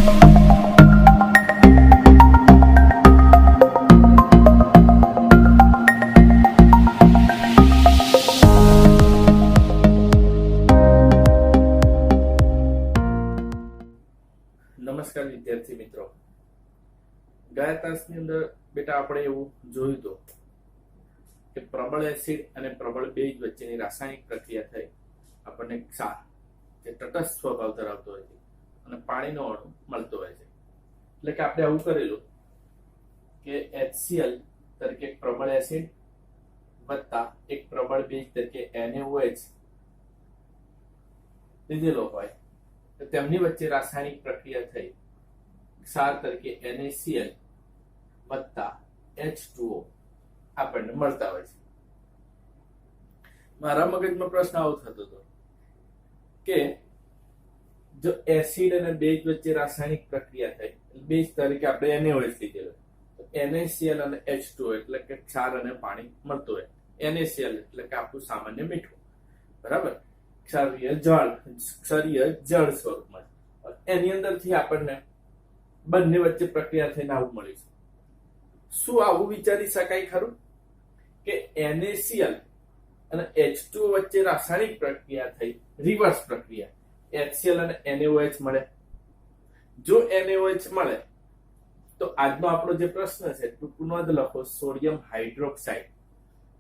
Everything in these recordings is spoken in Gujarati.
નમસ્કાર વિદ્યાર્થી મિત્રો, ગયા તાસની અંદર બેટા આપણે એવું જોયું હતું કે પ્રબળ એસિડ અને પ્રબળ બેઝ વચ્ચેની રાસાયણિક પ્રક્રિયા થઈ આપણને ક્ષાર જે તટસ્થ સ્વભાવ ધરાવતો હોય છે અને પાણીનો અણુ મળતો હોય છે. એટલે કે આપણે આવું કરેલું કે HCl તરીકે પ્રબળ એસિડ વત્તા એક પ્રબળ બેઝ તરીકે NaOH લીધેલો હોય તો તેમની વચ્ચે રાસાયણિક પ્રક્રિયા થઈ ક્ષાર તરીકે NaCl વત્તા H2O આપણને મળતા હોય છે. મારા મગજમાં પ્રશ્ન આવો થતો હતો કે જો એસિડ અને બેઝ વચ્ચે રાસાયણિક પ્રક્રિયા થઈ, બેઝ તરીકે આપણે NaOH લીધેલો, તો NaCl અને H2O એટલે કે ક્ષાર અને પાણી મળતું હોય. NaCl એટલે કે આપણું સામાન્ય મીઠું, બરાબર, ક્ષારીય જળ સ્વરૂપમાં. એની અંદરથી આપણને બંને વચ્ચે પ્રક્રિયા થઈને આવું મળ્યું છે. શું આવું વિચારી શકાય ખરું કે NaCl અને H2O વચ્ચે રાસાયણિક પ્રક્રિયા થઈ, રિવર્સ પ્રક્રિયા, HCl અને NaOH મળે? જો NaOH મળે તો આજનો આપણો જે પ્રશ્ન છે ટૂંકું નોંધ લખો, સોડિયમ હાઇડ્રોક્સાઇડ.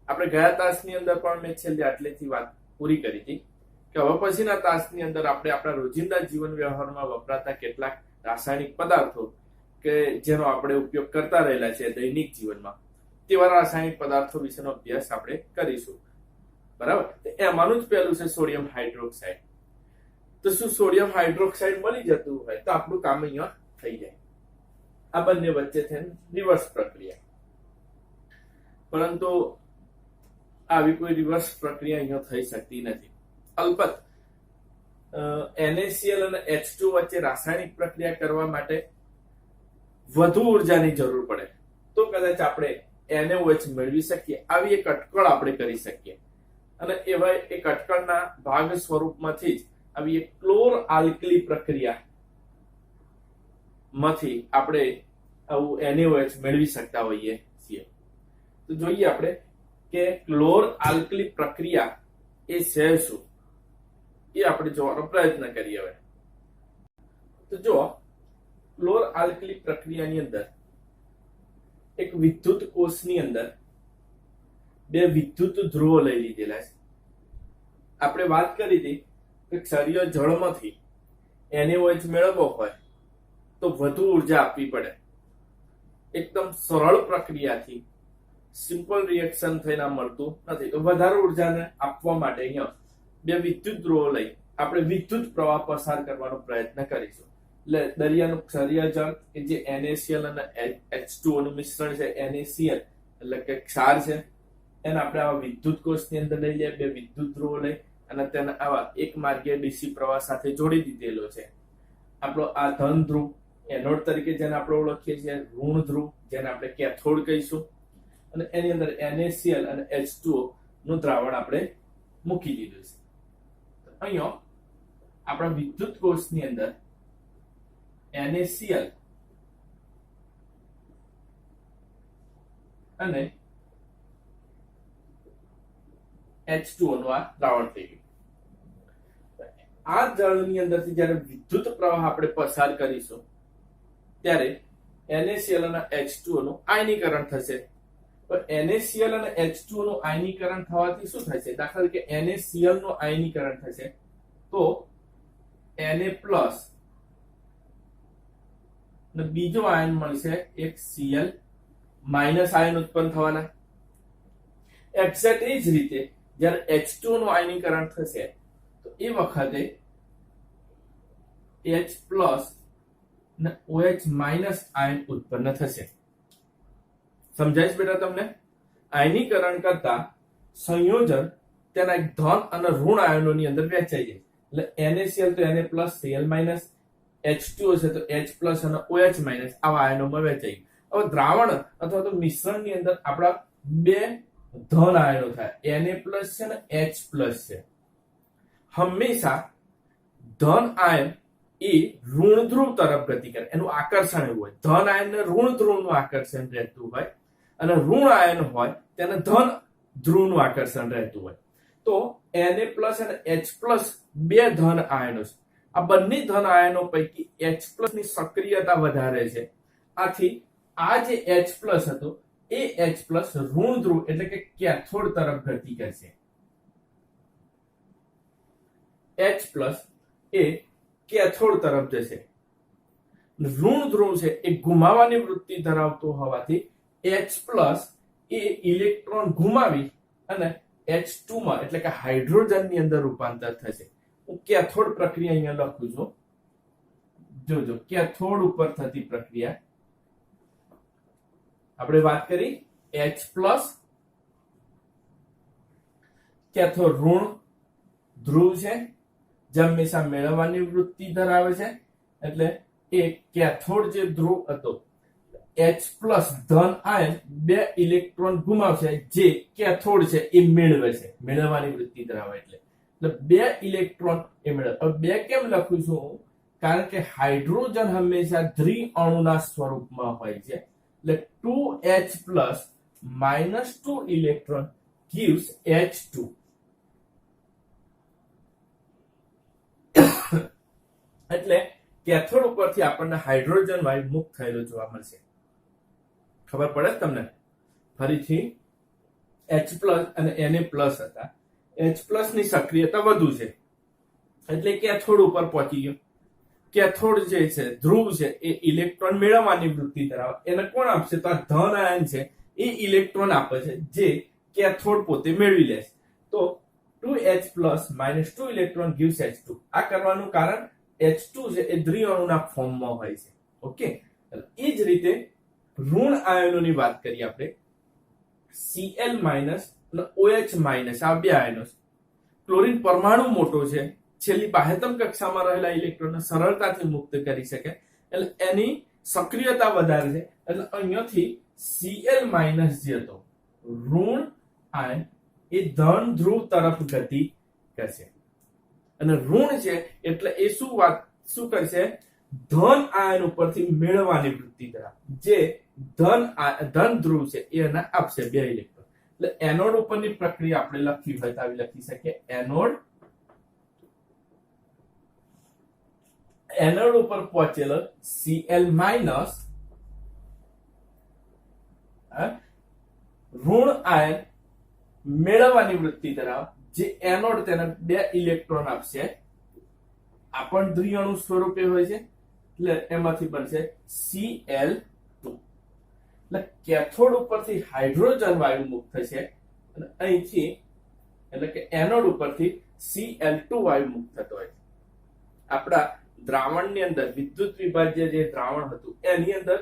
આપણે ગયા તાસની અંદર પણ મેં છેલ્લે આટલેથી વાત પૂરી કરી હતી કે હવે પછીના તાસની અંદર આપણે આપણા રોજિંદા જીવન વ્યવહારમાં વપરાતા કેટલાક રાસાયણિક પદાર્થો કે જેનો આપણે ઉપયોગ કરતા રહેલા છે દૈનિક જીવનમાં, તેવા રાસાયણિક પદાર્થો વિશેનો અભ્યાસ આપણે કરીશું, બરાબર. એમાંનું જ પહેલું છે સોડિયમ હાઇડ્રોક્સાઇડ. તો શું સોડિયમ હાઇડ્રોક્સાઇડ મળી જતું હોય તો આપણું કામ અહીંયા થઈ જાય. આ બંને વચ્ચે થઈને રિવર્સ પ્રક્રિયા, પરંતુ આવી કોઈ રિવર્સ પ્રક્રિયા અહીંયા થઈ શકતી નથી. અલબત્ત NaCl અને H2O વચ્ચે રાસાયણિક પ્રક્રિયા કરવા માટે વધુ ઉર્જાની જરૂર પડે તો કદાચ આપણે NaOH મેળવી શકીએ. આવી એક અટકળ આપણે કરી શકીએ અને એવા એક અટકળના ભાગ સ્વરૂપમાંથી જ આવી એક ક્લોર આલ્કલી પ્રક્રિયા માંથી આપણે આવું NaOH મેળવી શકતા હોઈએ છીએ. તો જોઈએ આપણે કે ક્લોર આલ્કલી પ્રક્રિયા એ છે શું, એ આપણે જોવાનો પ્રયત્ન કરીએ. હવે તો જો ક્લોર આલ્કલી પ્રક્રિયાની અંદર એક વિદ્યુત કોષની અંદર બે વિદ્યુત ધ્રુવો લઈ લીધેલા છે. આપણે વાત કરી હતી કે ક્ષારીય જળમાંથી NaOH મેળવવો હોય તો વધુ ઉર્જા આપવી પડે. એકદમ સરળ પ્રક્રિયાથી સિમ્પલ રિએક્શન થઈને મળતું નથી, તો વધારે ઉર્જાને આપવા માટે અહીંયા બે વિદ્યુત ધ્રુવો લઈ આપણે વિદ્યુત પ્રવાહ પસાર કરવાનો પ્રયત્ન કરીશું. એટલે દરિયાનું ક્ષારીય જળ કે જે NaCl અને H2O નું મિશ્રણ છે, NaCl એટલે કે ક્ષાર છે, એને આપણે આવા વિદ્યુત કોષની અંદર લઈ લઈએ, બે વિદ્યુત ધ્રુવો લઈ અને તેને આવા એક માર્ગીય ડીસી પ્રવાહ સાથે જોડી દીધેલો છે. આપણો આ ધન ધ્રુવ એનોડ તરીકે જેને આપણે ઓળખીએ છીએ, ઋણ ધ્રુવ જેને આપણે કેથોડ કહીશું, અને એની અંદર NaCl અને H2O નું દ્રાવણ આપણે મૂકી દીધું છે. અહીંયા આપણા વિદ્યુત કોષની અંદર NaCl અને H2O નું આ દ્રાવણ થઈ ગયું. આ જળની અંદરથી જ્યારે વિદ્યુત પ્રવાહ આપણે પસાર કરીશું ત્યારે NaCl અને H2O નું આયનીકરણ થશે. NaCl અને H2O નું આયનીકરણ થવાથી શું થશે? દાખલા તરીકે NaCl નું આયનીકરણ થશે તો Na+ ને બીજો આયન મળશે એક Cl- આયન ઉત્પન્ન થવાના. એક્ઝેક્ટ એ જ રીતે જ્યારે H2O નું આયનીકરણ થશે તો એ વખતે H+ ને OH- આયન ઉત્પન્ન થશે. સમજાય છે બેટા તમને? આયનીકરણ કરતા સંયોજન તેના એક ધન અને ઋણ આયનોની અંદર વહેંચાઈ જાય. એટલે NaCl તો Na+, Cl-, H2O છે તો H+ અને OH- આવા આયનોમાં વહેંચાઈ. હવે દ્રાવણ અથવા તો મિશ્રણની અંદર આપણા બે ધન આયનો થાય, Na+ છે ને H+ છે. હંમેશા ધન આયન એ ઋણ ધ્રુવ તરફ ગતિ કરે, એનું આકર્ષણ એવું હોય. ધન આયન ને ઋણ ધ્રુવનું આકર્ષણ રહેતું હોય અને ઋણ આયન હોય તેને ધન ધ્રુવનું આકર્ષણ રહેતું હોય. તો Na+ અને H+ બે ધન આયનો છે. આ બંને ધન આયનો પૈકી H+ ની સક્રિયતા વધારે છે. આથી આ જે H+ હતો એ H+ ઋણ ધ્રુવ એટલે કે કેથોડ તરફ ગતિ કરશે. H+ એ કેથોડ તરફ જશે. ઋણ ધ્રુવ છે એ ગુમાવવાની વૃત્તિ ધરાવતો હોવાથી H+ એ ઇલેક્ટ્રોન ગુમાવી અને H2 માં એટલે કે હાઇડ્રોજનની અંદર રૂપાંતર થશે. હું કેથોડ પ્રક્રિયા અહીંયા લખું છું. જોજો, કેથોડ ઉપર થતી પ્રક્રિયા આપણે વાત કરી. H+ કેથોડ ઋણ ધ્રુવ છે, જે હંમેશા મેળવવાની વૃત્તિ ધરાવે છે. એટલે એ કેથોડ જે ધ્રુવ હતો H+ ધન આયન બે ઇલેક્ટ્રોન ગુમાવશે, જે કેથોડ છે એ મેળવે છે, મેળવવાની વૃત્તિ ધરાવે. એટલે બે ઇલેક્ટ્રોન એ મેળવે. બે કેમ લખું છું? કારણ કે હાઇડ્રોજન હંમેશા દ્વિઅણુના સ્વરૂપમાં હોય છે. એટલે 2H+ - 2 ઇલેક્ટ્રોન gives H2. એટલે કેથોડ ઉપરથી આપણને હાઇડ્રોજન વાયુ મુક્ત થયેલો જોવા મળશે. ખબર પડે તમને? ફરીથી H+ અને Na+ હતા. H+ ની સક્રિયતા વધુ છે એટલે કેથોડ ઉપર પહોંચી ગયો. કેથોડ જે છે ધ્રુવ છે એ ઇલેક્ટ્રોન મેળવવાની વૃત્તિ ધરાવે. એને કોણ આપશે? તો આ ધન આયન છે એ ઇલેક્ટ્રોન આપે છે, જે કેથોડ પોતે મેળવી લે છે. તો 2H+ - 2 ઇલેક્ટ્રોન gives H2. આ કરવાનું કારણ H2 છે એ દ્વિઅણુના ફોર્મમાં હોય છે. ઓકે, એ જ રીતે ઋણ આયનોની વાત કરીએ આપણે. Cl- અને OH- આ બે આયનો છે. ક્લોરીન પરમાણુ મોટો છે, છેલ્લી બાહ્યતમ કક્ષામાં રહેલા ઇલેક્ટ્રોનને સરળતાથી મુક્ત કરી શકે, એટલે એની સક્રિયતા વધારે છે. એટલે અહીંયાથી Cl- જે હતો ઋણ આયન એ ધન ધ્રુવ તરફ ગતિ કરશે. અને ઋણ છે એટલે એ શું કરશે? ધન આયન ઉપરથી મેળવવાની વૃત્તિ ધરાવે, જે ધન ધ્રુવ છે એને આપશે બે ઇલેક્ટ્રોન. એટલે એનોડ ઉપરની પ્રક્રિયા આપણે લખી હોય તો આવી લખી શકીએ. એનોડ ઉપર પહોંચેલો Cl- ઋણ આયન મેળવવાની વૃત્તિ ધરાવે, જે એનોડ તેને બે ઇલેક્ટ્રોન આપશે. આ પણ દ્વિઅણુ સ્વરૂપે હોય છે એટલે એમાંથી બનશે Cl2. એટલે કેથોડ ઉપરથી હાઇડ્રોજન વાયુ મુક્ત થશે અને અહીંથી એટલે કે એનોડ ઉપરથી Cl2 વાયુ મુક્ત થતો હોય છે. આપણા દ્રાવણની અંદર વિદ્યુત વિભાજ્ય જે દ્રાવણ હતું એની અંદર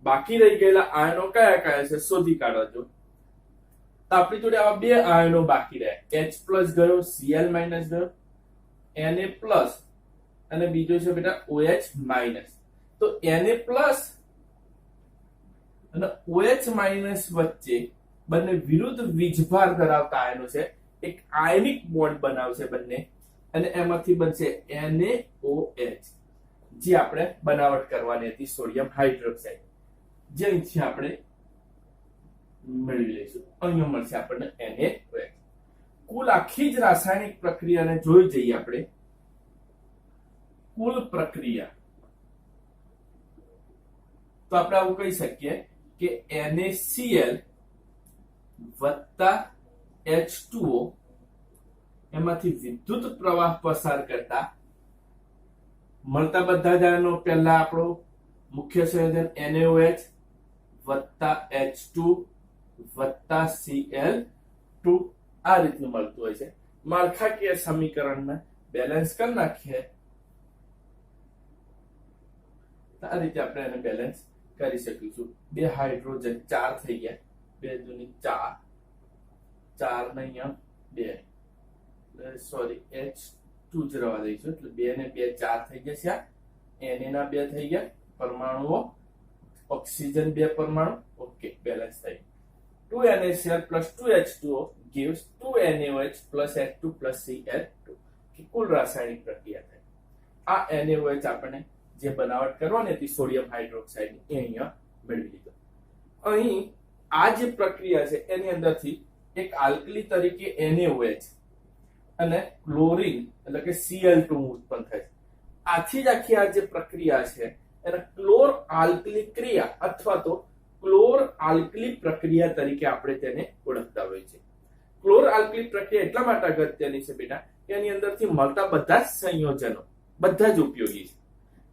બાકી રહી ગયેલા આયનો કયા કયા છે શોધી કાઢો. તો આપણી જોડે આવા બે આયનો બાકી રહ્યા. H+ ગયો, Cl- ગયો, Na+ અને બીજો છે બેટા OH-. તો Na+ અને OH- વચ્ચે બંને વિરુદ્ધ વીજભાર ધરાવતા આયનો છે. એક આયનિક બોન્ડ બનાવશે બંને અને એમાંથી બનશે NaOH, જે આપણે બનાવટ કરવાની હતી સોડિયમ હાઇડ્રોક્સાઇડ, જે અહીંથી આપણે મેળવી લઈશું. અહીંયા મળશે આપણને NaOH. કુલ આખી જ રાસાયણિક પ્રક્રિયાને જોઈ જઈએ આપણે. કુલ પ્રક્રિયા તો આપણે આવું કહી શકીએ કે NaCl + H2O એમાંથી વિદ્યુત પ્રવાહ પસાર કરતા મળતા બધા જ આયનો પહેલા આપણો મુખ્ય સંયોજન NaOH + H2 + Cl2 આ રીતનું મળતું હોય છે. માળખાકીય સમીકરણમાં બેલેન્સ કરી નાખીએ આ રીતે આપણે એને બેલેન્સ કરી શકીશું. બે હાઇડ્રોજન 4 થઈ ગયા, 2 દુની 4, 4 ને અહીંયા 2, સોરી H2 જ રવા દઈશું. એટલે 2 ને 2 4 થઈ જશે. Na ના 2 થઈ ગયા પરમાણુઓ, ઓક્સિજન 2 પરમાણુ. ઓકે, બેલેન્સ થઈ. 2NaCl + 2H2O gives 2NaOH + H2 + Cl2. કુલ રાસાયણિક પ્રક્રિયા થાય. આ NaOH આપણને જે બનાવટ કરવાની હતી સોડિયમ હાઇડ્રોક્સાઇડની એ અહીંયા મેળવી લીધો. અહીં આ જે પ્રક્રિયા છે એની અંદરથી એક આલ્કલી તરીકે NaOH અને ક્લોરીન એટલે કે Cl2 ઉત્પન્ન થાય છે. આથી જ આખી આ જે પ્રક્રિયા છે એને ક્લોર આલ્કલી ક્રિયા અથવા તો ક્લોર આલ્કલી પ્રક્રિયા તરીકે આપણે તેને ઓળખતા હોઈએ છીએ. ક્લોર આલ્કલી પ્રક્રિયા એટલા માટે અગત્યની છે બેટા કે એની અંદરથી મળતા બધા જ સંયોજનો બધા જ ઉપયોગી છે.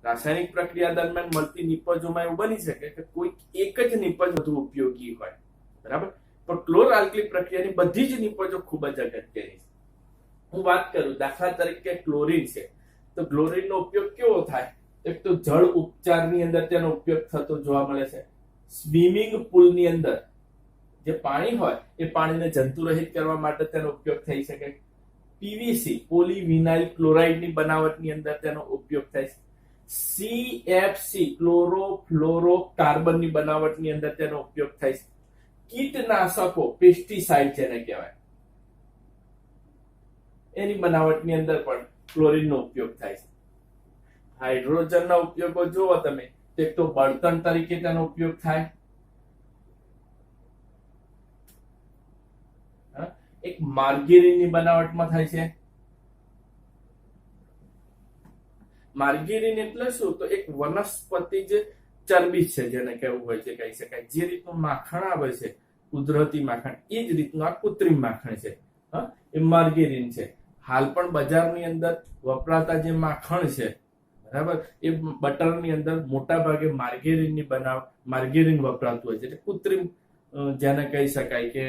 રાસાયણિક પ્રક્રિયા દરમિયાન મળતી નિપજોમાં એવું બની શકે કે કોઈ એક જ નિપજ વધુ ઉપયોગી હોય, બરાબર, પણ ક્લોર આલ્કલી પ્રક્રિયાની બધી જ નિપજો ખૂબ જ અગત્યની છે. હું વાત કરું દાખલા તરીકે ક્લોરીન છે તો ક્લોરીનનો ઉપયોગ કેવો થાય? એક તો જળ ઉપચારની અંદર તેનો ઉપયોગ થતો જોવા મળે છે. સ્વિમિંગ પુલની અંદર જે પાણી હોય એ પાણીને જંતુરહિત કરવા માટે તેનો ઉપયોગ થઈ શકે. પીવીસી પોલીવિનાઇલ ક્લોરાઇડની બનાવટની અંદર તેનો ઉપયોગ થાય છે. CFC ક્લોરોફ્લોરોકાર્બનની બનાવટની અંદર તેનો ઉપયોગ થાય છે. કીટનાશકો પેસ્ટિસાઇડ જેને કહેવાય એની બનાવટની અંદર પણ ક્લોરીનનો ઉપયોગ થાય છે. હાઇડ્રોજનના ઉપયોગો જુઓ તમે, એક તો બળતણ તરીકે તેનો ઉપયોગ થાય, એક માર્ગેરીનની બનાવટમાં થાય છે. માર્ગેરીન એટલે શું? તો એક વનસ્પતિ જે ચરબી છે જેને કહેવું હોય છે, કહી શકાય. જે રીતનું માખણ આવે છે કુદરતી માખણ એ જ રીતનું આ કૃત્રિમ માખણ છે, એ માર્ગેરીન છે. હાલ પણ બજારની અંદર વપરાતા જે માખણ છે, બરાબર, એ બટરની અંદર મોટા ભાગે માર્ગેરીન વપરાતું હોય છે. એટલે કૃત્રિમ જેને કહી શકાય કે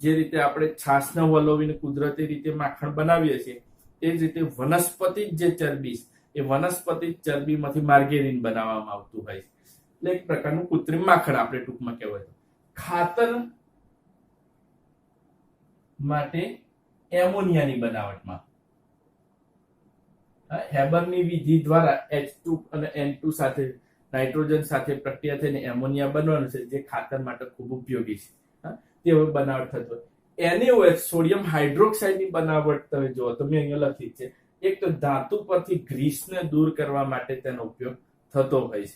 જે રીતે આપણે છાશને વલોવીને કુદરતી રીતે માખણ બનાવીએ છીએ એ જ રીતે વનસ્પતિ જે ચરબી એ વનસ્પતિ ચરબીમાંથી માર્ગેરીન બનાવવામાં આવતું હોય છે. એટલે એક પ્રકારનું કૃત્રિમ માખણ આપણે ટૂંકમાં કહેવાય. ખાતર માટે એમોનિયાની બનાવટમાં હેબરની વિધિ દ્વારા H2 અને N2 સાથે નાઇટ્રોજન સાથે પ્રક્રિયા થઈને એમોનિયા બનવાનું છે જે ખાતર માટે ખૂબ ઉપયોગી છે. તે હવે બનાવટ થતો હોય. NaOH સોડિયમ હાઇડ્રોક્સાઇડની બનાવટ તમે જુઓ તો મેં અહીંયા લખી છે. એક તો ધાતુ પરથી ગ્રીસને દૂર કરવા માટે તેનો ઉપયોગ થતો હોય છે.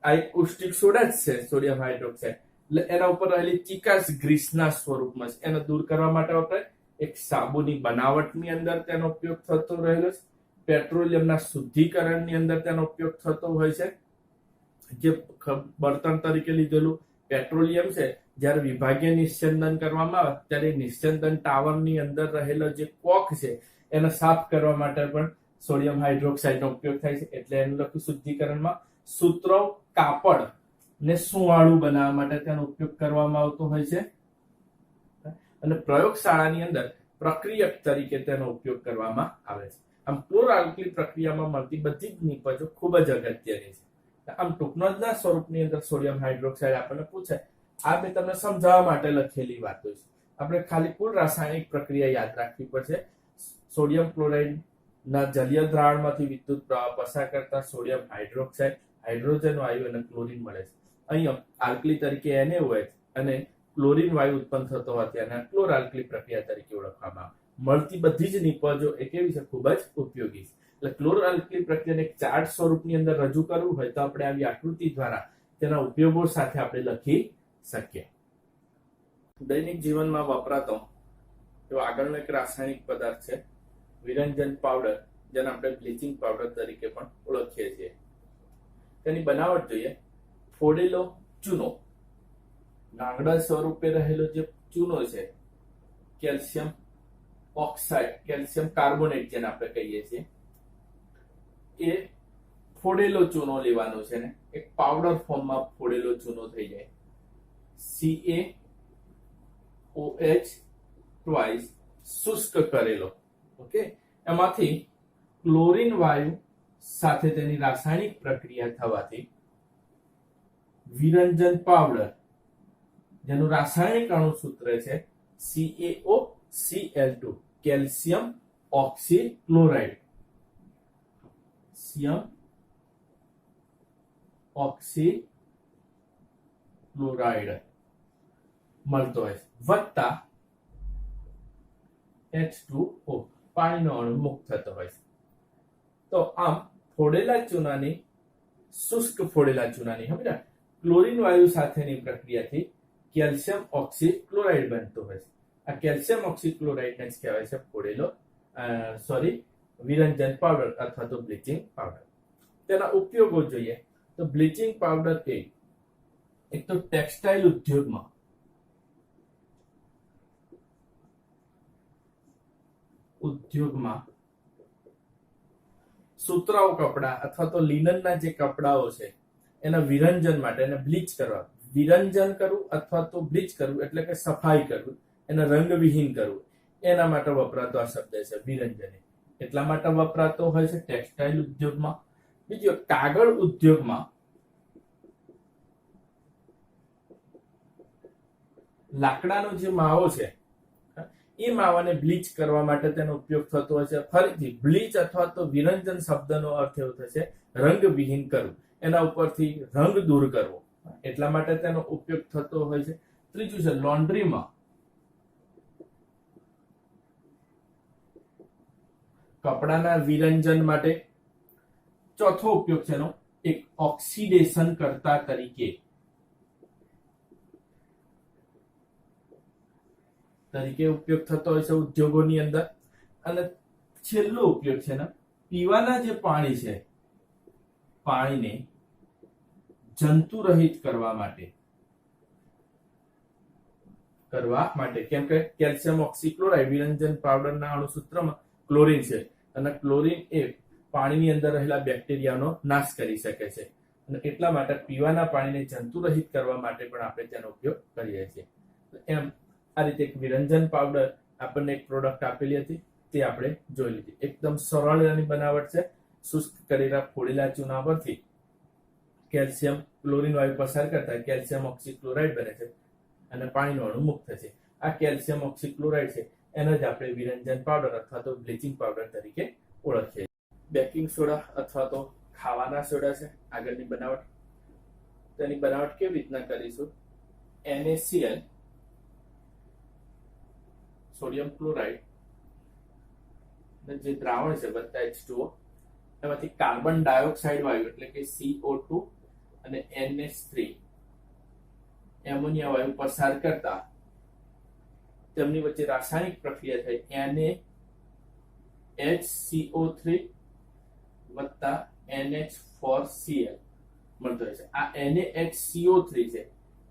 આ એક કોષ્ટિક સોડા જ છે સોડિયમ હાઇડ્રોક્સાઇડ, એટલે એના ઉપર રહેલી ચિકાસ ગ્રીસના સ્વરૂપમાં છે, એને દૂર કરવા માટે વપરાય. એક સાબુની બનાવટની અંદર તેનો ઉપયોગ થતો રહેલો છે. પેટ્રોલિયમના શુદ્ધિકરણની અંદર તેનો ઉપયોગ થતો હોય છે. જે બળતણ તરીકે લીધેલું પેટ્રોલિયમ છે જ્યારે વિભાગીય નિસ્યંદન કરવામાં આવે ત્યારે નિસ્યંદન ટાવરની અંદર રહેલો જે કોક છે એને સાફ કરવા માટે પણ સોડિયમ હાઇડ્રોક્સાઇડનો ઉપયોગ થાય છે. એટલે એનું લખ્યું શુદ્ધિકરણમાં. સૂત્રો કાપડ ને સુવાળું બનાવવા માટે તેનો ઉપયોગ કરવામાં આવતો હોય છે. અને પ્રયોગશાળાની અંદર પ્રક્રિયક તરીકે તેનો ઉપયોગ કરવામાં આવે છે. આમ ક્લોરઆલ્કલી પ્રક્રિયામાં મળતી બધી જ નિપજો ખૂબ જ અગત્યની છે. આમ ટૂંકનોંધના સ્વરૂપની અંદર સોડિયમ હાઇડ્રોક્સાઇડ આપણને પૂછે, આ મેં તમને સમજાવવા માટે લખેલી વાતો છે. આપણે ખાલી કુલ રાસાયણિક પ્રક્રિયા યાદ રાખવી પડશે. સોડિયમ ક્લોરાઇડ ના જલીય દ્રાવણમાંથી વિદ્યુત પ્રવાહ પસાર કરતા સોડિયમ હાઇડ્રોક્સાઇડ, હાઇડ્રોજન વાયુ અને ક્લોરીન મળે છે. અહીંયા આલ્કલી તરીકે NaOH અને ક્લોરીન વાયુ ઉત્પન્ન થતો હોવાથી આને ક્લોર આલ્કલી પ્રક્રિયા તરીકે ઓળખવામાં આવે. મળતી બધી જ નિપજો એ કેવી છે? ખૂબ જ ઉપયોગી છે. એટલે ક્લોર આલ્કલી પ્રક્રિયાને એક ચાર્ટ સ્વરૂપની અંદર રજૂ કરવું હોય તો આપણે આવી આકૃતિ દ્વારા તેના ઉપયોગો સાથે આપણે લખી શકીએ. દૈનિક જીવનમાં વપરાતો એવો આગળનો એક રાસાયણિક પદાર્થ છે વિરંજન પાવડર, જેને આપણે બ્લીચિંગ પાવડર તરીકે પણ ઓળખીએ છીએ. તેની બનાવટ જોઈએ. ફોડેલો ચૂનો, ગાંગડા સ્વરૂપે રહેલો જે ચૂનો છે, કેલ્શિયમ ઓક્સાઇડ, કેલ્શિયમ કાર્બોનેટ જેને આપણે કહીએ છીએ, એ ફોડેલો ચૂનો લેવાનો છે ને એક પાવડર ફોર્મમાં ફોડેલો ચૂનો થઈ જાય. CaOH ટ્વાઇસ શુષ્ક કરેલો, ઓકે, એમાંથી ક્લોરીન વાયુ સાથે તેની રાસાયણિક પ્રક્રિયા થવાથી વિરંજન પાવડર જેનું રાસાયણિક અણુસૂત્ર છે CaOCl2 calcium oxychloride, calcium oxychloride મળતો હોય વત્તા H2O પાણીનો અણુ મુક્ત થતો હોય છે. તો આમ ફોડેલા ચૂનાની શુષ્ક ફોડેલા ચૂનાની સમજ્યા ક્લોરીન વાયુ સાથેની પ્રક્રિયાથી કેલ્શિયમ ઓક્સીક્લોરાઇડ બનતો હોય છે. આ કેલ્શિયમ ઓક્સીક્લોરાઇડને જ કહેવાય છે ફોડેલો વિરંજન પાવડર અથવા તો બ્લીચિંગ પાવડર. તેના ઉપયોગો જોઈએ તો બ્લીચિંગ પાવડર એક તો ટેક્સટાઇલ ઉદ્યોગમાં સુતરાઉ કપડા અથવા તો લિનનના જે કપડાઓ છે એના વિરંજન માટે એને બ્લીચ કરવા, વિરંજન કરવું અથવા તો બ્લીચ કરવું એટલે કે સફાઈ કરવું, એને રંગવિહીન કરવું, એના માટે વપરાતો આ શબ્દ છે વિરંજન. એટલા માટે વપરાતો હોય છે ટેક્સટાઇલ ઉદ્યોગમાં. બીજો કાગળ ઉદ્યોગમાં લાકડાનો જે માવો છે એ માવાને બ્લીચ કરવા માટે તેનો ઉપયોગ થતો હોય છે. ફરીથી બ્લીચ અથવા તો વિરંજન શબ્દનો અર્થ એવો થશે રંગવિહીન કરવું, એના ઉપરથી રંગ દૂર કરવો, એટલા માટે તેનો ઉપયોગ થતો હોય છે. ત્રીજું છે લોન્ડ્રીમાં કપડાના વિરંજન માટે. ચોથો ઉપયોગ છે એનો એક ઓક્સિડેશન કરતા તરીકે ઉપયોગ થતો હોય છે ઉદ્યોગોની અંદર. અને છેલ્લો ઉપયોગ છે ને પીવાના જે પાણી છે પાણીને જંતુ રહિત કરવા માટે કેમ કે કેલ્શિયમ ઓક્સીક્લોરાઇડ વિરંજન પાવડરના અણુસૂત્રમાં ક્લોરીન છે અને ક્લોરીન એ પાણીની અંદર રહેલા બેક્ટેરિયાનો નાશ કરી શકે છે અને એટલા માટે પીવાના પાણીને જંતુ રહિત કરવા માટે પણ આપણે તેનો ઉપયોગ કરીએ છીએ. એમ આ રીતે એક વિરંજન પાવડર આપણને એક પ્રોડક્ટ આપેલી હતી તે આપણે જોઈ લીધી. એકદમ સરળ એની બનાવટ છે. શુષ્ક કરેલા ફોડેલા ચૂના પરથી કેલ્શિયમ ક્લોરીન વાયુ પસાર કરતા કેલ્શિયમ ઓક્સીક્લોરાઇડ બને છે અને પાણીનો અણુ મુક્ત થશે. આ કેલ્શિયમ ઓક્સીક્લોરાઇડ છે એને જ આપણે વિરંજન પાવડર અથવા તો બ્લીચિંગ પાવડર તરીકે ઓળખીએ. બેકિંગ સોડા અથવા તો ખાવાના સોડા છે આગળની બનાવટ. તેની બનાવટ કેવી રીતના કરીશું? NaCl સોડિયમ ક્લોરાઇડ જે દ્રાવણ છે વત્તા H2O, એમાંથી કાર્બન ડાયોક્સાઇડ વાયુ એટલે કે CO2 અને NH3 એમોનિયા વાયુ પસાર કરતા તેમની વચ્ચે રાસાયણિક પ્રક્રિયા થઈ NaHCO3 વત્તા NH4Cl મળતો હોય છે. આ NaHCO3 છે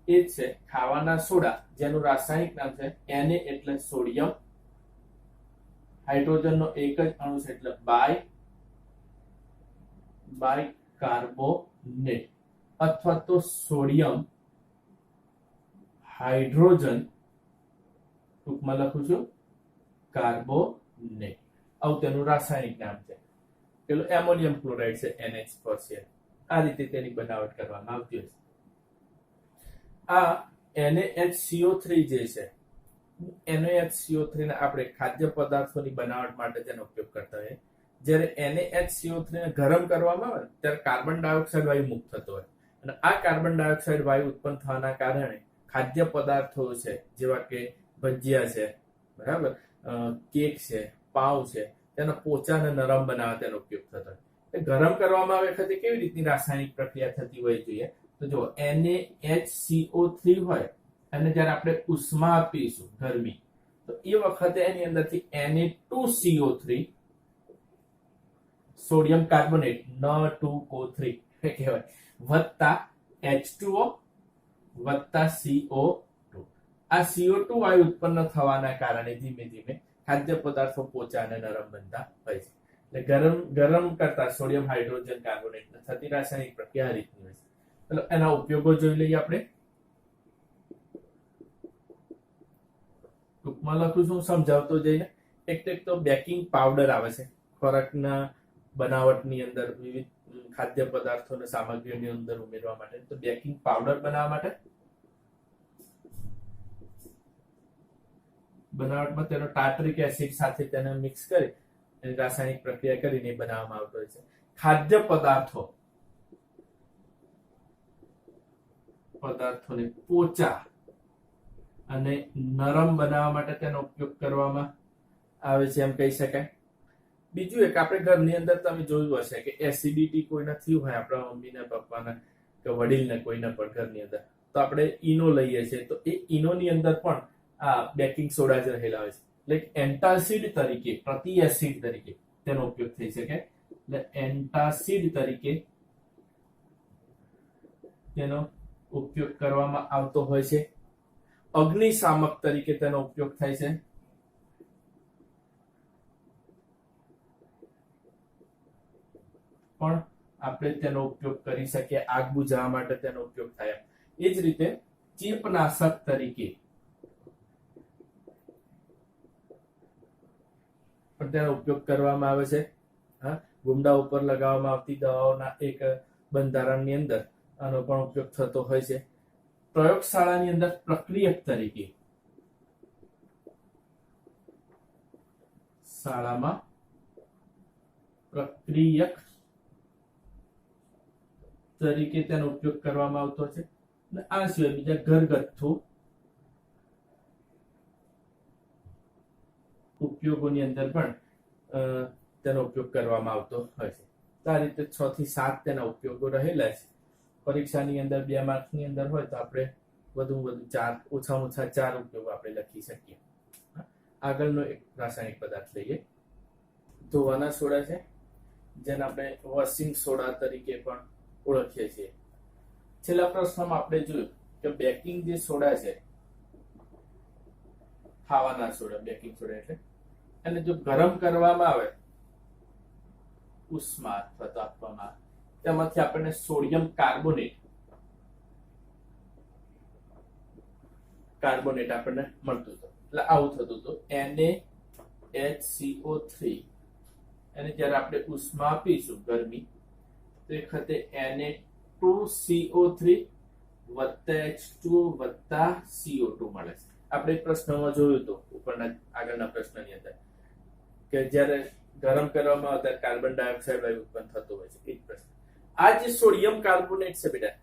એ છે ખાવાના સોડા જેનું રાસાયણિક નામ છે Na એટલે સોડિયમ, હાઇડ્રોજનનો એક જ અણુ છે એટલે બાયકાર્બોનેટ અથવા તો સોડિયમ હાઇડ્રોજન, ટૂંકમાં લખું છું કાર્બોનેટ, આવું તેનું રાસાયણિક નામ છે. પેલું એમોનિયમ ક્લોરાઇડ છે NH4Cl. આ રીતે તેની બનાવટ કરવામાં આવતી હોય છે. આ NaHCO3 જે છે NaHCO3 ને આપણે ખાદ્ય પદાર્થોની બનાવટ માટે તેનો ઉપયોગ કરતા હોઈએ. જ્યારે NaHCO3 ને ગરમ કરવામાં આવે ત્યારે કાર્બન ડાયોક્સાઇડ વાયુ મુક્ત થતો હોય અને આ કાર્બન ડાયોક્સાઇડ વાયુ ઉત્પન્ન થવાના કારણે ખાદ્ય પદાર્થો છે જેવા કે ભજીયા છે, બરાબર, કેક છે, પાઉં છે, તેના પોચા અને નરમ બનાવવા તેનો ઉપયોગ થતો હોય. ગરમ કરવામાં આવે વખતે કેવી રીતની રાસાયણિક પ્રક્રિયા થતી હોય જોઈએ તો જો NaHCO3 હોય અને જ્યારે આપણે ઉષ્મા આપીશું ગરમી તો એ વખતે એની અંદરથી Na2CO3 સોડિયમ કાર્બોનેટ N2CO3 કહેવાય વત્તા H2O વત્તા CO2. આ CO2 વાયુ ઉત્પન્ન થવાના કારણે ધીમે ધીમે ખાદ્ય પદાર્થો પોચા અને નરમ બનતા હોય છે. એટલે ગરમ કરતા સોડિયમ હાઇડ્રોજન કાર્બોનેટ થતી રાસાયણિક પ્રક્રિયા આ રીતની હોય છે. ચલો એના ઉપયોગો જોઈ લઈએ આપણે. ટૂંકમાં લખું છું, સમજાવતો જઈને. એક તો બેકિંગ પાવડર આવે છે ખોરાકના બનાવટની અંદર વિવિધ ખાદ્ય પદાર્થો અને સામગ્રીની અંદર ઉમેરવા માટે. તો બેકિંગ પાવડર બનાવવા માટે બનાવટમાં તેનો ટાર્ટરિક એસિડ સાથે તેને મિક્સ કરી એની રાસાયણિક પ્રક્રિયા કરીને બનાવવામાં આવતો હોય છે. ખાદ્ય પદાર્થોને પોચા અને નરમ બનાવવા માટે તેનો ઉપયોગ કરવામાં આવે છે એમ કહી શકાય. બીજું એક આપણે ઘરની અંદર તમે જોયું હશે કે એસિડિટી કોઈને થયું હોય, આપણા મમ્મીને પપ્પાને કે વડીલને કોઈને પણ ઘરની અંદર, તો આપણે ઈનો લઈએ છીએ, તો એ ઈનોની અંદર પણ આ બેકિંગ સોડા જ રહેલા હોય છે. એટલે એન્ટાસિડ તરીકે, પ્રતિ એસિડ તરીકે તેનો ઉપયોગ થઈ શકે. એટલે એન્ટાસિડ તરીકે તેનો ઉપયોગ કરવામાં આવતો હોય છે. અગ્નિશામક તરીકે તેનો ઉપયોગ થાય છે. પણ આપણે તેનો ઉપયોગ કરી શકીએ, આગ બુઝાવવા માટે તેનો ઉપયોગ થાય. એ જ રીતે ચેપનાશક તરીકે પણ તેનો ઉપયોગ કરવામાં આવે છે. ગુંડા ઉપર લગાવવામાં આવતી દવાઓના એક બંધારણની અંદર આનો પણ ઉપયોગ થતો હોય છે. પ્રયોગશાળાની અંદર પ્રક્રિયક તરીકે, શાળામાં પ્રક્રિયક તરીકે તેનો ઉપયોગ કરવામાં આવતો છે. અને આ સિવાય બીજા ઘરગથ્થુ ઉપયોગોની અંદર પણ તેનો ઉપયોગ કરવામાં આવતો હોય છે. આ રીતે 6 થી 7 તેના ઉપયોગો રહેલા છે. પરીક્ષાની અંદર 2 માર્કની અંદર હોય તો આપણે વધુ 4, ઓછામાં ઓછા 4 ઉપયોગો આપણે લખી શકીએ. આગળનો એક રાસાયણિક પદાર્થ લઈએ. ધોવાના સોડા છે, જેને આપણે વોશિંગ સોડા તરીકે પણ ઓળખીએ છીએ. છેલ્લા પ્રશ્નમાં આપણે જોયું કે બેકિંગ જે સોડા છે, ખાવાના સોડા, બેકિંગ સોડા એટલે એને જો ગરમ કરવામાં આવે, ઉષ્મા અથવા તો આપવામાં આવે, તેમાંથી આપણને સોડિયમ કાર્બોનેટ આપણને મળતું હતું. એટલે આવું થતું હતું, NaHCO3. અને જ્યારે આપણે ઉષ્મા આપીશું ગરમી, તો એ વખતે Na2CO3 વત્તા H2O વત્તા CO2 મળે છે. આપણે પ્રશ્નમાં જોયું હતું ઉપરના આગળના પ્રશ્નની અંદર કે જ્યારે ગરમ કરવામાં આવે ત્યારે કાર્બન ડાયોક્સાઇડ વાયુ ઉત્પન્ન થતો હોય છે. એ જ પ્રશ્ન. આ જે સોડિયમ કાર્બોનેટ છે બેટા,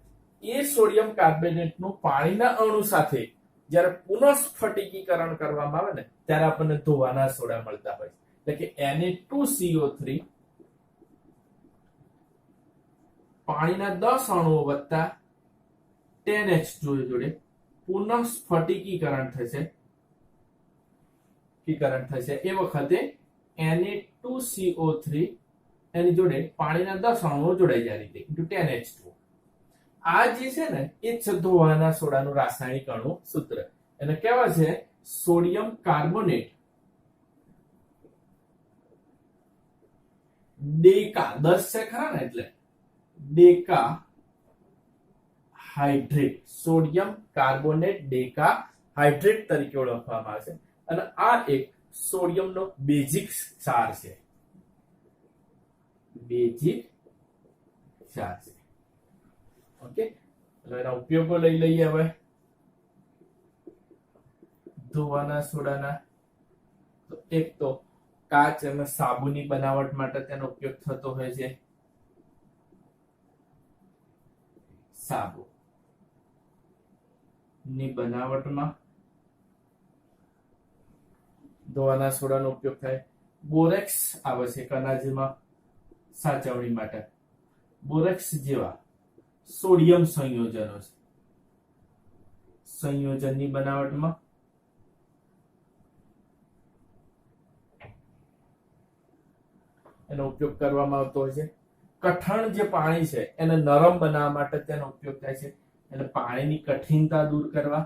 એ સોડિયમ કાર્બોનેટનું પાણીના અણુ સાથે જ્યારે પુનઃસ્ફટિકીકરણ કરવામાં આવે ને, ત્યારે આપણને ધોવાના સોડા મળતા હોય છે. એટલે કે Na2CO3 પાણીના 10 અણુઓ વત્તા 10H2O જોડે પુનઃસ્ફટિકીકરણ થશે. એ વખતે Na2CO3 એની જોડે પાણીના 10 અણુઓ જોડાઈ જાય રીતે into 10H2O. આ જે છે ને, એ છે ધોવાના સોડાનું રાસાયણિક અણુ સૂત્ર. એને કહેવાય છે સોડિયમ કાર્બોનેટ ડેકા, 10 છે ખરા ને, એટલે deca hydrate, sodium carbonate deca hydrate તરીકે ઓળખવામાં આવે છે. અને આ એક સોડિયમનો બેઝિક ક્ષાર છે. ઓકે, એના ઉપયોગો લઈ લઈએ હવે ધોવાના સોડાના. તો એક તો કાચ અને સાબુની બનાવટ માટે તેનો ઉપયોગ થતો હોય છે. સાબુ ની બનાવટમાં ધોવાના સોડાનો ઉપયોગ થાય. બોરેક્સ આવે છે અનાજમાં સાચવણી માટે. બોરેક્સ જેવા સોડિયમ સંયોજનો છે, સંયોજનની બનાવટમાં એનો ઉપયોગ કરવામાં આવતો હોય છે. કઠણ જે પાણી છે એને નરમ બનાવવા માટે તેનો ઉપયોગ થાય છે. એટલે પાણીની કઠિનતા દૂર કરવા.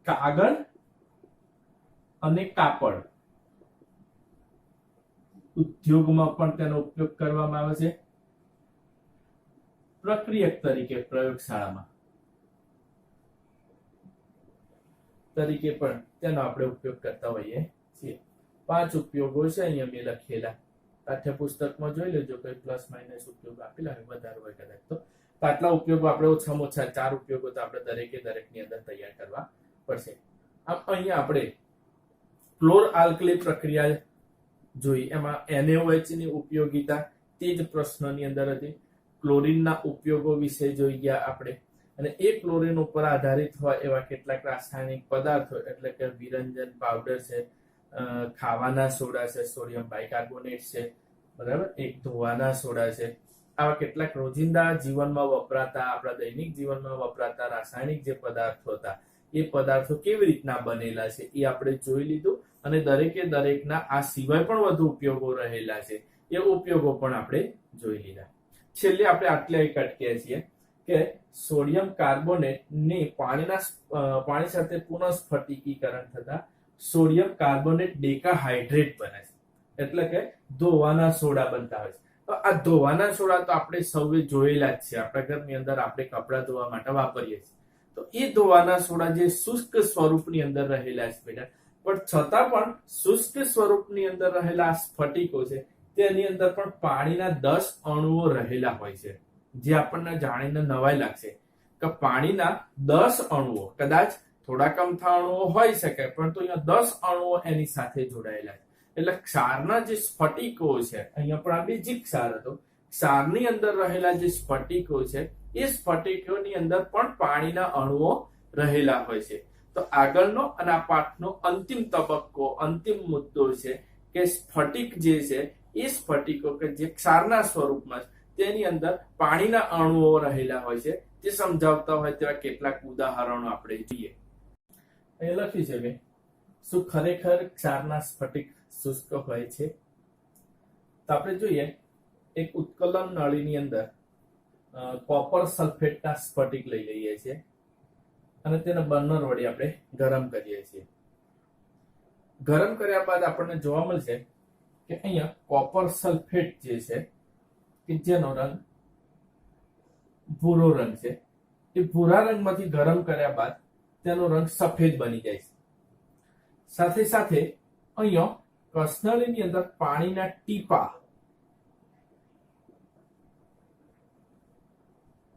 કાગળ અને કાપડ ઉદ્યોગમાં પણ તેનો ઉપયોગ કરવામાં આવે છે. પ્રક્રિયક તરીકે પ્રયોગશાળામાં તરીકે પણ તેનો આપણે ઉપયોગ કરતા હોઈએ છીએ. 5 ઉપયોગો છે અહીંયા મેં લખેલા. પાઠ્યપુસ્તકમાં જોઈ લેજો, કોઈ પ્લસ માઇનસ ઉપયોગ આપેલા હોય, વધારે હોય કદાચ તો. આટલા ઉપયોગો આપણે ઓછામાં ઓછા 4 ઉપયોગો તો આપણે દરેકની અંદર તૈયાર કરવા પડશે. આમ અહીંયા આપણે ક્લોર આલ્કલી પ્રક્રિયા જોઈ, એમાં NaOH ની ઉપયોગિતા તે જ પ્રશ્નની અંદર હતી. ક્લોરીનના ઉપયોગો વિશે જોઈ ગયા આપણે. અને એ ક્લોરીન ઉપર આધારિત હોય એવા કેટલાક રાસાયણિક પદાર્થો એટલે કે વિરંજન પાવડર છે, ખાવાના સોડા છે, સોડિયમ બાયકાર્બોનેટ છે, બરાબર, એક ધોવાના સોડા છે, આવા કેટલાક રોજિંદા જીવનમાં વપરાતા, આપણા દૈનિક જીવનમાં વપરાતા રાસાયણિક જે પદાર્થો હતા એ પદાર્થો કેવી રીતના બનેલા છે એ આપણે જોઈ લીધું, અને દરેકે દરેકના આ સિવાય પણ વધુ ઉપયોગો રહેલા છે એ ઉપયોગો પણ આપણે જોઈ લીધા. છેલ્લે આપણે આટલે અટકીએ છીએ કે સોડિયમ કાર્બોનેટ ને પાણી સાથે પુનઃ સ્ફટિકીકરણ થતા સોડિયમ કાર્બોનેટ ડેકાહાઇડ્રેટ બને છે, એટલે કે ધોવાના સોડા બનતા હોય છે. તો આ ધોવાના સોડા તો આપણે સૌએ જોયેલા જ છે, આપણા ઘરની અંદર આપણે કપડા ધોવા માટે વાપરીએ છીએ. તો એ ધોવાના સોડા જે શુષ્ક સ્વરૂપની અંદર રહેલા છે બેટા, પણ છતાં પણ શુષ્ક સ્વરૂપની અંદર રહેલા સ્ફટિકો છે તેની અંદર પણ પાણીના 10 અણુઓ રહેલા હોય છે, જે આપણને જાણીને નવાઈ લાગશે કે પાણીના 10 અણુઓ, કદાચ થોડા અમથા અણુઓ હોઈ શકે, પરંતુ અહીંયા 10 અણુઓ એની સાથે જોડાયેલા છે. એટલે ક્ષારના જે સ્ફટિકો છે, અહીંયા પણ આ બેઝિક ક્ષાર હતો, ક્ષારની અંદર રહેલા જે સ્ફટિકો છે એ સ્ફટિકોની અંદર પણ પાણીના અણુઓ રહેલા હોય છે. તો આગળનો અને આ પાઠનો અંતિમ તબક્કો, અંતિમ મુદ્દો છે કે સ્ફટિક જે છે એ સ્ફટિકો કે જે ક્ષારના સ્વરૂપમાં તેની અંદર પાણીના અણુઓ રહેલા હોય છે, તે સમજાવતા હોય તેવા કેટલાક ઉદાહરણો આપણે જોઈએ. અહીં લખ્યું છે કે શું ખરેખર ક્ષારના સ્ફટિક શુષ્ક હોય છે? તો આપણે જોઈએ, એક ઉત્કલન નળીની અંદર કોપર સલ્ફેટના સ્ફટિક લઈ લઈએ છીએ અને તેને બર્નર વડે આપણે ગરમ કરીએ છીએ. ગરમ કર્યા બાદ આપણને જોવા મળશે કે અહીંયા કોપર સલ્ફેટ જે છે કે જેનો રંગ ભૂરો રંગ છે, એ ભૂરા રંગમાંથી ગરમ કર્યા બાદ તેનો રંગ સફેદ બની જાય છે. સાથે સાથે અહીંયા કસનળીની અંદર પાણીના ટીપા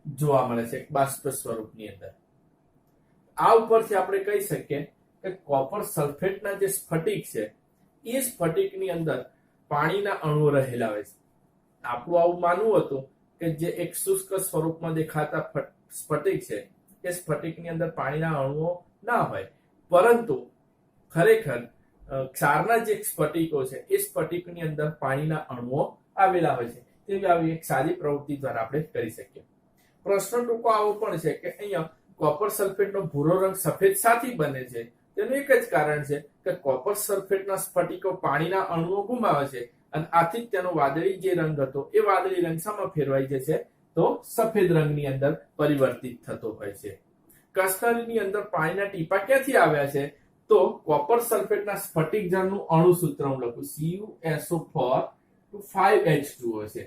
જોવા મળે છે બાષ્પ સ્વરૂપની અંદર. આ ઉપરથી આપણે કહી શકીએ કે કોપર સલ્ફેટના જે સ્ફટિક છે એ સ્ફટિકની અંદર પાણીના અણુઓ રહેલા હોય છે. આપણું આવું માનવું હતું કે જે એક શુષ્ક સ્વરૂપમાં દેખાતા સ્ફટિક છે એ સ્ફટિકની અંદર પાણીના અણુઓ ના હોય, પરંતુ ખરેખર ક્ષારના જે સ્ફટિકો છે એ સ્ફટિકની અંદર પાણીના અણુઓ આવેલા હોય છે. તેવી આવી એક સારી પ્રવૃત્તિ દ્વારા આપણે કરી શકીએ. પ્રશ્ન ટૂંકો આવો પણ છે કે અહીંયા કોપર સલ્ફેટનો ભૂરો રંગ સફેદ સાથી બને છે. તેનું એક જ કારણ છે કે કોપર સલ્ફેટના સ્ફટિકો પાણીના અણુઓ ગુમાવે છે અને આથી જ તેનો વાદળી જે રંગ હતો એ વાદળી રંગ સામે ફેરવાઈ જાય છે, તો સફેદ રંગની અંદર પરિવર્તિત થતો હોય છે. કસનળીની અંદર પાણીના ટીપા ક્યાંથી આવ્યા છે? તો કોપર સલ્ફેટના સ્ફટિક જળનું અણુ સૂત્ર હું લખું, CuSO4 5H2O છે.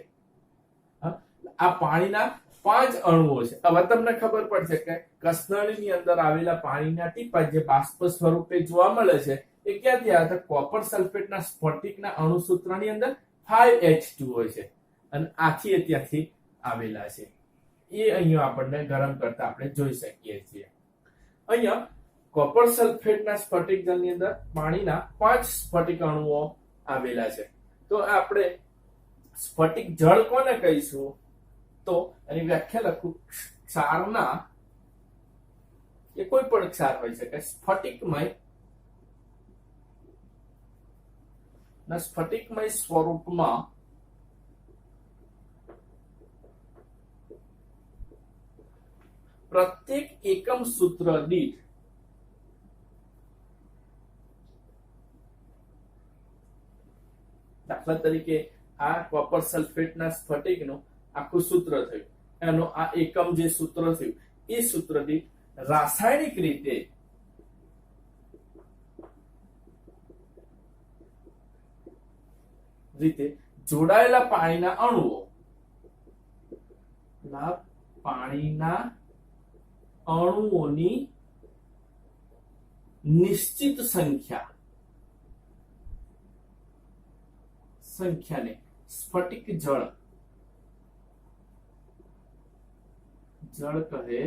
આ પાણીના 5 અણુઓ છે. હવે તમને ખબર પડશે કે કસનળીની અંદર આવેલા પાણીના ટીપા જે બાષ્પ સ્વરૂપે જોવા મળે છે એ ક્યાંથી આવ્યા? તો કોપર સલ્ફેટના સ્ફટિકના અણુ સૂત્રની અંદર 5H2O છે અને આથી ત્યાંથી આવેલા છે. એ અહીંયા આપણને ગરમ કરતા આપણે જોઈ શકીએ છીએ. અહીંયા કોપર સલ્ફેટના સ્ફટિક જળની અંદર પાણીના 5 સ્ફટિક અણુઓ આવેલા છે. તો આપણે સ્ફટિક જળ કોને કહીશું? તો એની વ્યાખ્યા લખું, ક્ષારના, એ કોઈ પણ ક્ષાર હોઈ શકે, સ્ફટિકમય સ્વરૂપમાં પ્રત્યેક એકમ સૂત્ર દીઠ દાખલા તરીકે આ કોપર સલ્ફેટના સ્ફટિકનું આખું સૂત્ર થયું, એનો આ એકમ જે સૂત્ર થયું એ સૂત્ર દીઠ રાસાયણિક રીતે જોડાયેલા પાણીના અણુઓની નિશ્ચિત સંખ્યાને સ્ફટિક જળ કહે છે.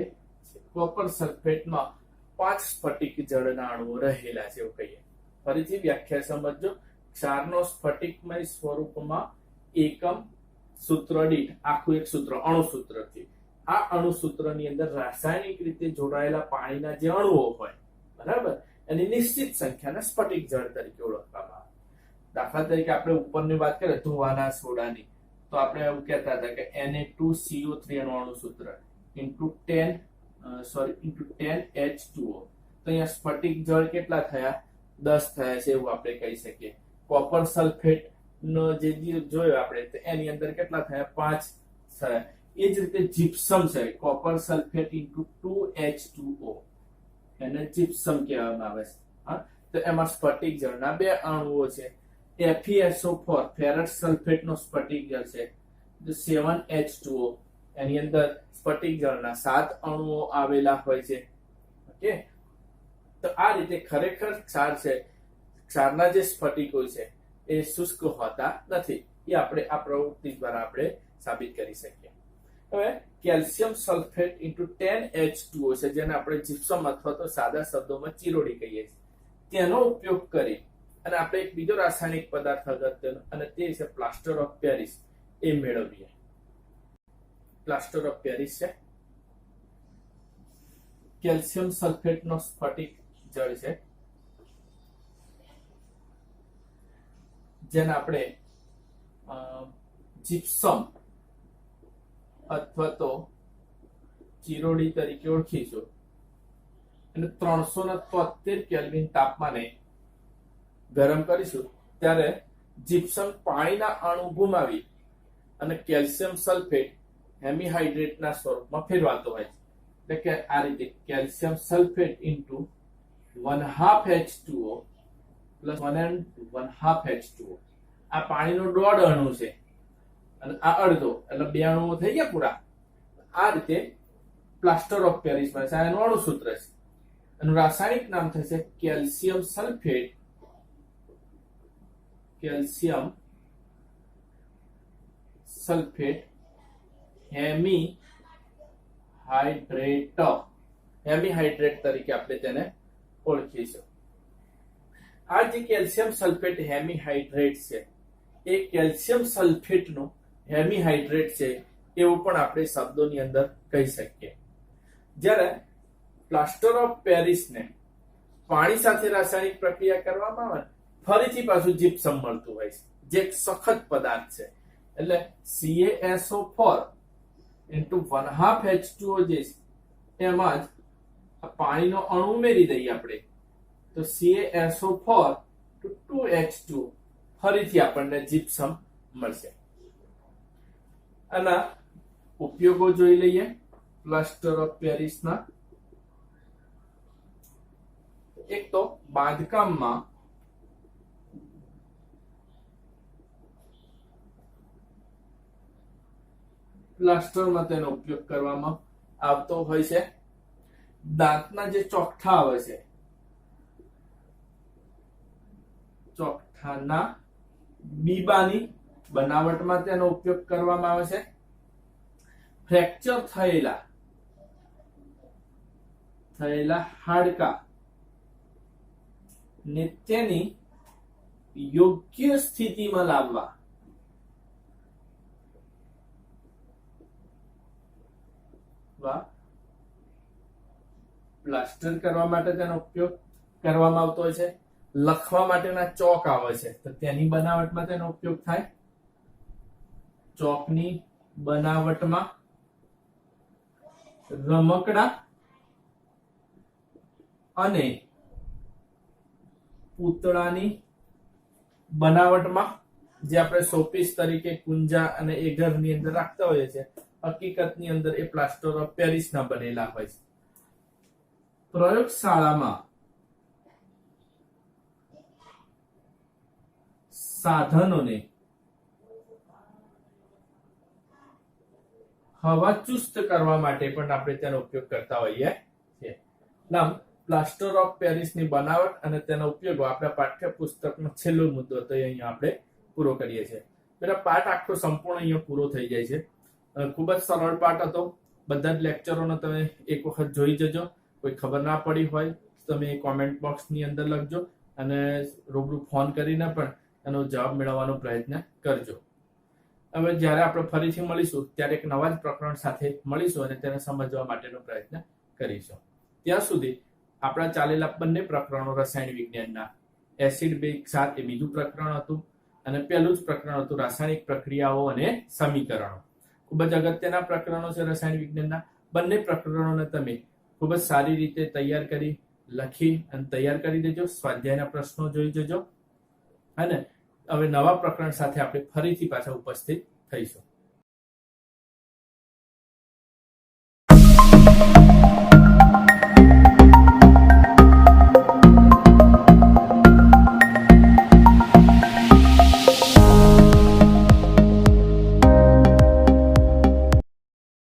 કોપર સલ્ફેટમાં 5 સ્ફટિક જળના અણુઓ રહેલા છે એવું કહીએ. ફરીથી વ્યાખ્યા સમજો, ક્ષારનો સ્ફટિકમય સ્વરૂપમાં એકમ સૂત્ર દીઠ, આખું એક સૂત્ર અણુ સૂત્ર છે, આ અણુસૂત્રની અંદર રાસાયણિક રીતે જોડાયેલા પાણીના જે અણુઓ હોય, બરાબર, એની નિશ્ચિત સંખ્યાને સ્ફટિક જળ તરીકે ઓળખવામાં આવે. દાખલા તરીકે આપણે ઉપરની વાત કરીએ ધોવાના સોડાની, તો આપણે એવું કહેતા હતા કે Na2CO3 એનું અણુસૂત્ર ઇન્ટુ 10H2O. તો અહીંયા સ્ફટિક જળ કેટલા થયા? 10 થયા છે એવું આપણે કહી શકીએ. કોપર સલ્ફેટ નો જે જોયો આપણે તો એની અંદર કેટલા થયા? 5 થયા. એ જ રીતે જીપ્સમ છે, કોપર સલ્ફેટ ઇન્ટુ 2H2O, એને જીપ્સમ કહેવામાં આવે છે. હા, તો એમાં સ્ફટિક જળના 2 અણુઓ છે. FeSO4 ફેરસ સલ્ફેટ નો સ્ફટિક જળ છે, 7H2O, એની અંદર સ્ફટિક જળના 7 અણુઓ આવેલા હોય છે. ઓકે, તો આ રીતે ખરેખર ક્ષાર છે, ક્ષારના જે સ્ફટિકો છે એ શુષ્ક હોતા નથી. એ આપણે આ પ્રવૃત્તિ દ્વારા આપણે સાબિત કરી શકીએ. હવે કેલ્શિયમ સલ્ફેટ ઇન્ટુ 10H2O છે, જેને આપણે જીપ્સમ અથવા તો સાદા શબ્દોમાં ચિરોડી કહીએ છીએ, તેનો ઉપયોગ કરી અને આપણે એક બીજો રાસાયણિક પદાર્થ અગત્યનો, અને તે છે પ્લાસ્ટર ઓફ પેરિસ, એ મેળવીએ. પ્લાસ્ટર ઓફ પેરિસ છે કેલ્શિયમ સલ્ફેટ નો સ્ફટિક જળ છે, જેને આપણે જીપ્સમ અથવા તો ચિરોડી તરીકે ઓળખીશું. અને 373 કેલ્વિન તાપમાને ગરમ કરીશું ત્યારે જીપ્સમ પાણીના અણુ ગુમાવી અને કેલ્શિયમ સલ્ફેટ હેમીહાઇડ્રેટના સ્વરૂપમાં ફેરવાતો હોય છે. એટલે કે આ રીતે calcium sulphate into 1/2H2O plus 1.5H2O. આ પાણીનો 1.5 અણુ છે અને આ અડધો, એટલે 2 અણુઓ થઈ ગયા પૂરા. આ રીતે પ્લાસ્ટર ઓફ પેરિસ બને છે. એનું અણુસૂત્ર છે. એનું રાસાયણિક નામ થશે કેલ્શિયમ સલ્ફેટ, કેલ્શિયમ સલ્ફેટ હેમીહાઇડ્રેટ તરીકે આપણે તેને ઓળખીશું. આ જે કેલ્શિયમ સલ્ફેટ હેમીહાઇડ્રેટ છે એ કેલ્શિયમ સલ્ફેટનું હેમીહાઇડ્રેટ છે એવું પણ આપણે શબ્દોની અંદર કહી શકીએ. જ્યારે પ્લાસ્ટર ઓફ પેરિસને પાણી સાથે રાસાયણિક પ્રક્રિયા કરવામાં આવે ફરીથી પાછું જીપ્સમ મળતું હોય છે, જે એક સખત પદાર્થ છે. એટલે CaSO4 ઇન્ટુ 1/2H2O જે છે એમાં જ પાણીનો અણુ ઉમેરી દઈએ આપણે, તો CaSO4 to 2H2, ફરીથી આપણને જીપ્સમ મળશે. આના ઉપયોગો જોઈ લઈએ પ્લાસ્ટર ઓફ પેરિસના. એક તો બાંધકામમાં પ્લાસ્ટરમાં તેનો ઉપયોગ કરવામાં આવતો હોય છે. દાંતના જે ચોકઠા આવે છે, ચોકઠાના બીબાની બનાવટમાં તેનો ઉપયોગ કરવામાં આવે છે. ફ્રેક્ચર થયેલા હાડકા ને તેની યોગ્ય સ્થિતિમાં લાવવા પ્લાસ્ટર કરવા માટે તેનો ઉપયોગ કરવામાં આવતો હોય છે. લખવા માટેના ચોક આવે છે, તો તેની બનાવટમાં તેનો ઉપયોગ થાય. ચોકની બનાવટમાં રમકડા અને પૂતળાની બનાવટમાં, જે આપણે શોપીસ તરીકે કુંજા અને એ ઘરની અંદર રાખતા હોઈએ છીએ, હકીકતની અંદર એ પ્લાસ્ટર ઓફ પેરિસના બનેલા હોય છે. પ્રયોગશાળામાં સાધનોને હવાચુસ્ત કરવા માટે પણ આપણે તેનો ઉપયોગ કરતા હોઈએ છીએ. પ્લાસ્ટર ઓફ પેરિસની બનાવટ અને તેનો ઉપયોગ આપણા પાઠ્યપુસ્તકનો છેલ્લો મુદ્દો તો અહીંયા આપણે પૂરો કરીએ છીએ. બેટા, પાઠ આખો સંપૂર્ણ અહીંયા પૂરો થઈ જાય છે. ખૂબ જ સરળ પાઠ હતો. બધા જ લેક્ચરોને તમે એક વખત જોઈ જજો. કોઈ ખબર ના પડી હોય તમે કોમેન્ટ બોક્સની અંદર લખજો અને રૂબરૂ ફોન કરીને પણ એનો જવાબ મેળવવાનો પ્રયત્ન કરજો. હવે જ્યારે આપણે ફરીથી મળીશું ત્યારે એક નવા જ પ્રકરણ સાથે મળીશું અને તેને સમજવા માટેનો પ્રયત્ન કરીશું. ત્યાં સુધી આપણા ચાલેલા બંને પ્રકરણો રસાયણ વિજ્ઞાનના એસિડ બેઝ ક્ષાર એ બીજું પ્રકરણ હતું અને પહેલું જ પ્રકરણ હતું રાસાયણિક પ્રક્રિયાઓ અને સમીકરણો. ખૂબ જ અગત્યના પ્રકરણો છે રસાયણ વિજ્ઞાનના. બંને પ્રકરણોને તમે ખૂબ જ સારી રીતે તૈયાર કરી લખી અને તૈયાર કરી દેજો. સ્વાધ્યાયના પ્રશ્નો જોઈ જજો અને હવે નવા પ્રકરણ સાથે આપણે ફરીથી પાછા ઉપસ્થિત થઈશું.